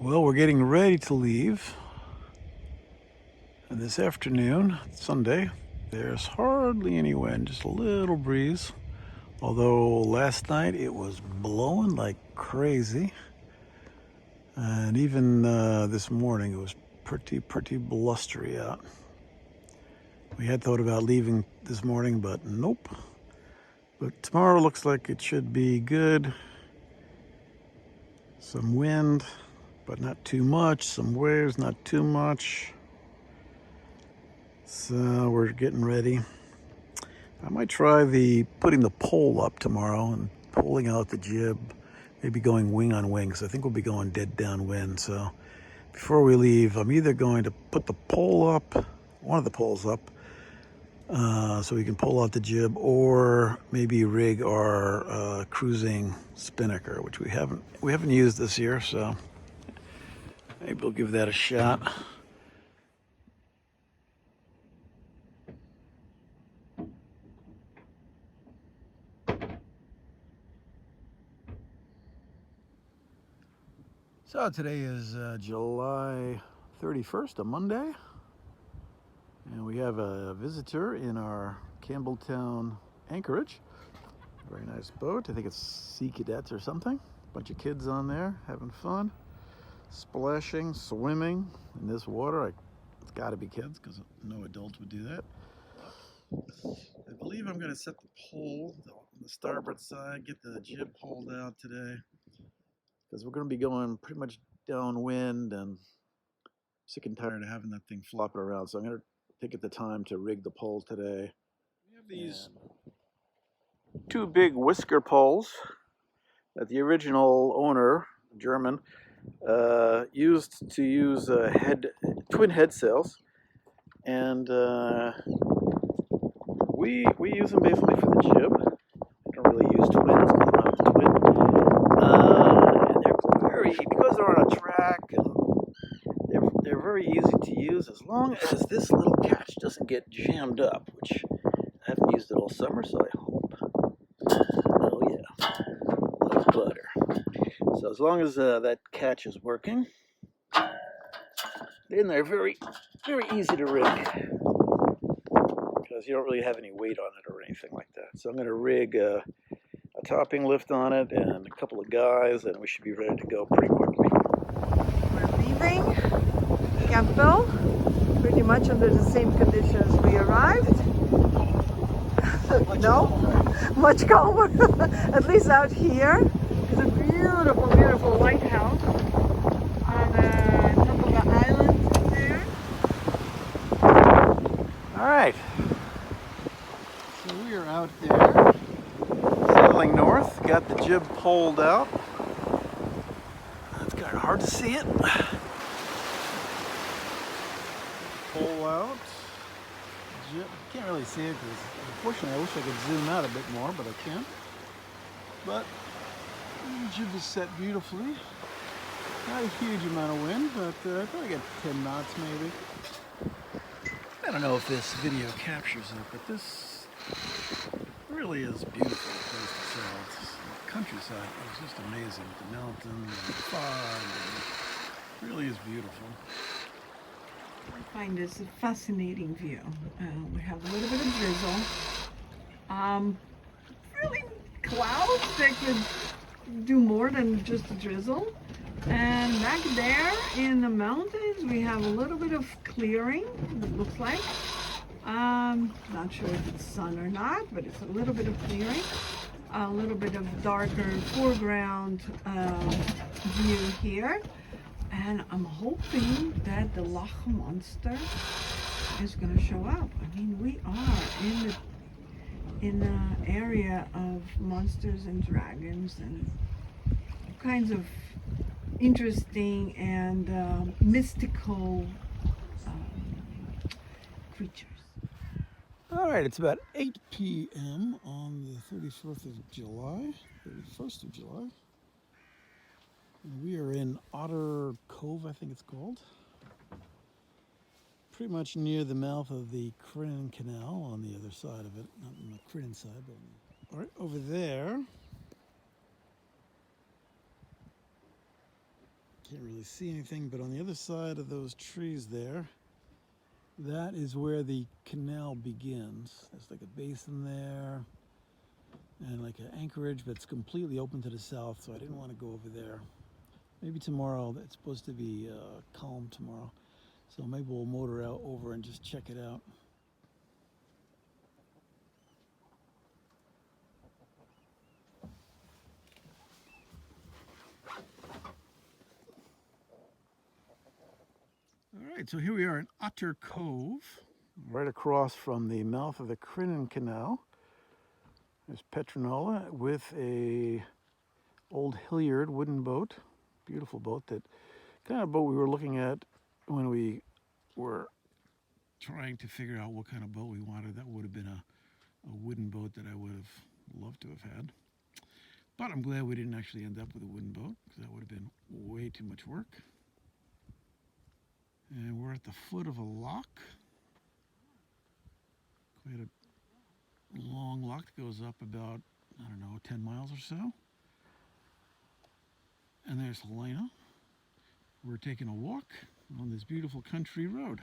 Well, we're getting ready to leave. And this afternoon, Sunday, there's hardly any wind, just a little breeze. Although last night it was blowing like crazy. And even this morning it was pretty blustery out. We had thought about leaving this morning, but nope. But tomorrow looks like it should be good. Some wind, but not too much. Some waves, not too much. So we're getting ready. I might try putting the pole up tomorrow and pulling out the jib, maybe going wing on wing, because I think we'll be going dead downwind. So before we leave, I'm either going to put the pole up, one of the poles up, so we can pull out the jib, or maybe rig our cruising spinnaker, which we haven't used this year, so maybe we'll give that a shot. So today is July 31st, a Monday, and we have a visitor in our Campbeltown anchorage. Very nice boat. I think it's Sea Cadets or something. Bunch of kids on there having fun, splashing, swimming in this water. It's got to be kids because no adults would do that. I believe I'm going to set the pole on the starboard side, get the jib pulled out today, because we're going to be going pretty much downwind, and sick and tired of having that thing flopping around. So I'm going to take the time to rig the pole today. We have these two big whisker poles that the original owner, German, used to use twin head sails, and we use them basically for the jib. We don't really use twins because they're not twin. And because they're on a track, and they're very easy to use as long as this little catch doesn't get jammed up, which I haven't used it all summer, so I hope. Oh yeah, like butter. So as long as that catch is working, then they're very easy to rig, because you don't really have any weight on it or anything like that. So I'm going to rig a topping lift on it and a couple of guys, and we should be ready to go pretty quickly. We're leaving Campbell pretty much under the same conditions we arrived. Much calmer. At least out here. It's a beautiful lighthouse on top of the island there. All right. So we are out there sailing north. Got the jib poled out. It's kind of hard to see it. Pole out. Jib. Can't really see it because, unfortunately, I wish I could zoom out a bit more, but I can't. But the jib is set beautifully. Not a huge amount of wind, but I probably got 10 knots maybe. I don't know if this video captures it, but this really is a beautiful place to sail. It's the countryside. It's just amazing with the mountains and the fog. It really is beautiful. I find this a fascinating view. We have a little bit of drizzle. Really clouds that could do more than just a drizzle. And back there in the mountains, we have a little bit of clearing, it looks like. Not sure if it's sun or not, but it's a little bit of clearing. A little bit of darker foreground view here. And I'm hoping that the Loch monster is going to show up. I mean, we are in the area of monsters and dragons and all kinds of interesting and mystical creatures. All right, it's about 8 p.m. on the 31st of July. And we are in Otter Cove, I think it's called. Pretty much near the mouth of the Crinan Canal on the other side of it. Not on the Crinan side, but right over there Can't really see anything, but on the other side of those trees there, that is where the canal begins. There's like a basin there and like an anchorage, but it's completely open to the south, so I didn't want to go over there. Maybe tomorrow. It's supposed to be calm tomorrow, so maybe we'll motor out over and just check it out. All right, so here we are in Otter Cove, right across from the mouth of the Crinan Canal. There's Petronola with a old Hilliard wooden boat, beautiful boat, that kind of boat we were looking at when we were trying to figure out what kind of boat we wanted. That would have been a wooden boat that I would have loved to have had. But I'm glad we didn't actually end up with a wooden boat, because that would have been way too much work. And we're at the foot of a loch. Quite a long loch that goes up about, I don't know, 10 miles or so. And there's Helena. We're taking a walk on this beautiful country road.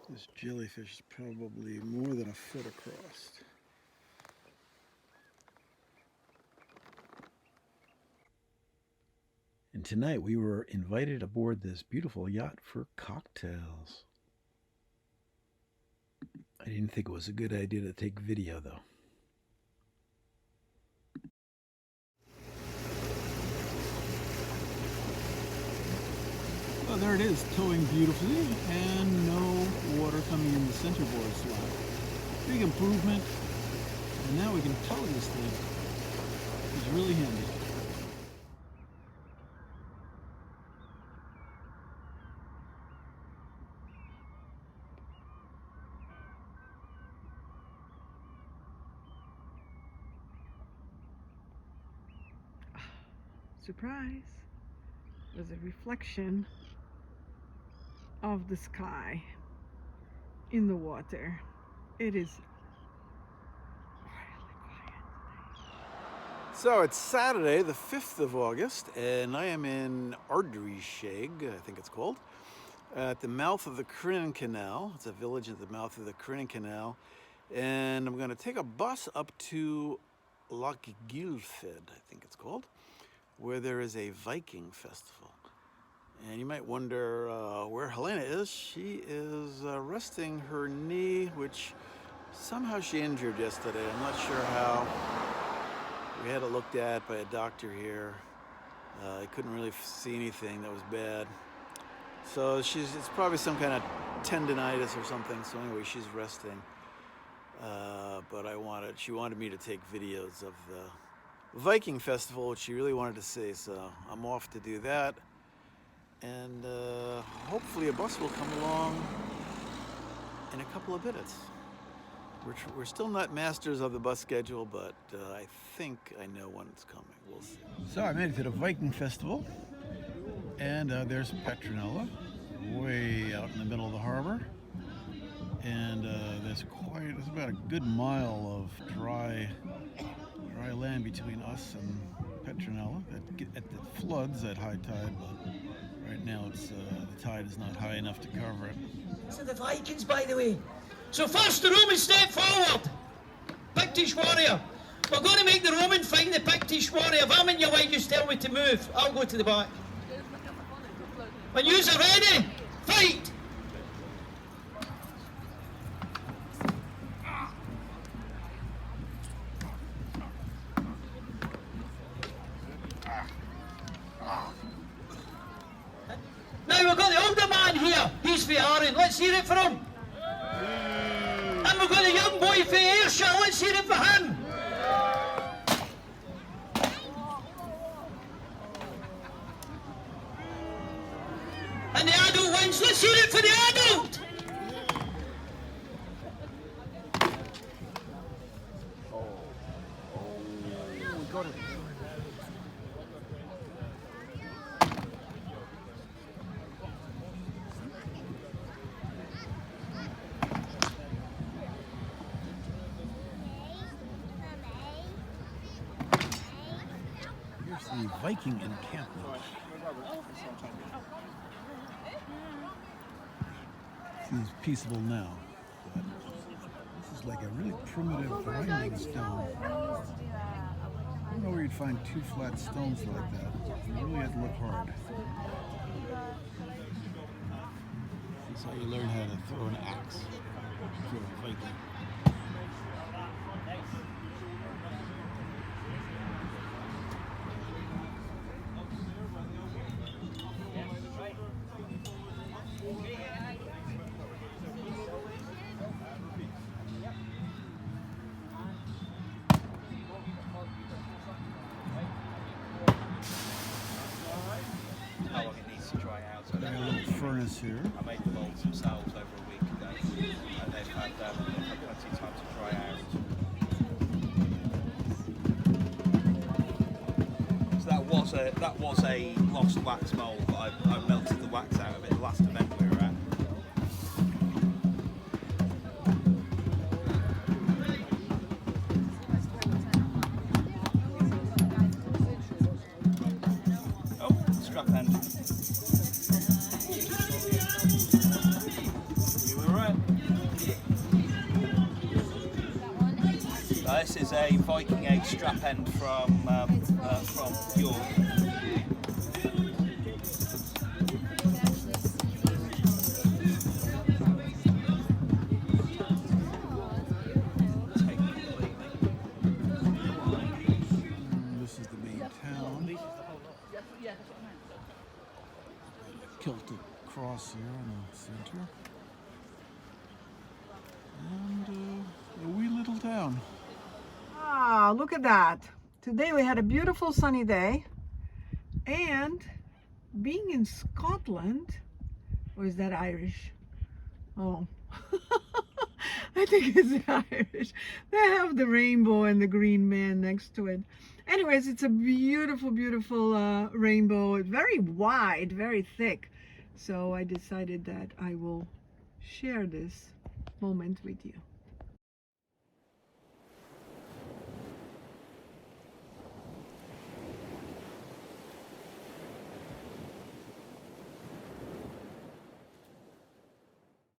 This jellyfish is probably more than a foot across. And tonight we were invited aboard this beautiful yacht for cocktails. I didn't think it was a good idea to take video though. Oh, there it is, towing beautifully, and no water coming in the centerboard slot. Big improvement, and now we can tow this thing. It's really handy. Surprise! There's a reflection of the sky in the water. It is really quiet. So it's Saturday, the 5th of August, and I am in Ardrishaig, I think it's called, at the mouth of the Crinan Canal. It's a village at the mouth of the Crinan Canal, and I'm going to take a bus up to Lochgilphead, I think it's called, where there is a Viking festival. And you might wonder where Helena is. She is resting her knee, which somehow she injured yesterday. I'm not sure how. We had it looked at by a doctor here. I couldn't really see anything that was bad. So it's probably some kind of tendonitis or something. So anyway, she's resting. But she wanted me to take videos of the Viking festival, which she really wanted to see. So I'm off to do that. And hopefully a bus will come along in a couple of minutes. We're still not masters of the bus schedule, but I think I know when it's coming. We'll see. So I made it to the Viking festival, and there's Petronola, way out in the middle of the harbor. And there's about a good mile of dry land between us and Petronola. At the floods at high tide, but right now the tide is not high enough to cover it. So the Vikings, by the way. So first the Romans step forward. Pictish warrior. We're going to make the Roman find the Pictish warrior. If I'm in your way, just tell me to move. I'll go to the back. When you're ready, fight! Now we've got the older man here. He's for Aaron. Let's hear it for him. And we've got the young boy for Ayrshire. Let's hear it for him. And the adult wins. Let's hear it for the adult. Got it. Here's the Viking encampment. Seems peaceable now, but this is like a really primitive grinding stone. I don't know where you'd find two flat stones like that. You really have to look hard. This is how you learn how to throw an axe if you're a Viking. How long it needs to dry out. So Got a little furnace here. I made the molds themselves over a week ago, and they've had plenty of time to dry out. So that was a lost wax mold, but I melted the wax out of it the last event we were at. Oh, strap end. You were right. This is a Viking egg strap end from York. This is the main town. Celtic cross here in the center. And a wee little town. Ah, look at that. Today we had a beautiful sunny day, and being in Scotland, or is that Irish? Oh, I think it's Irish. They have the rainbow and the green man next to it. Anyways, it's a beautiful, beautiful rainbow. It's very wide, very thick. So I decided that I will share this moment with you.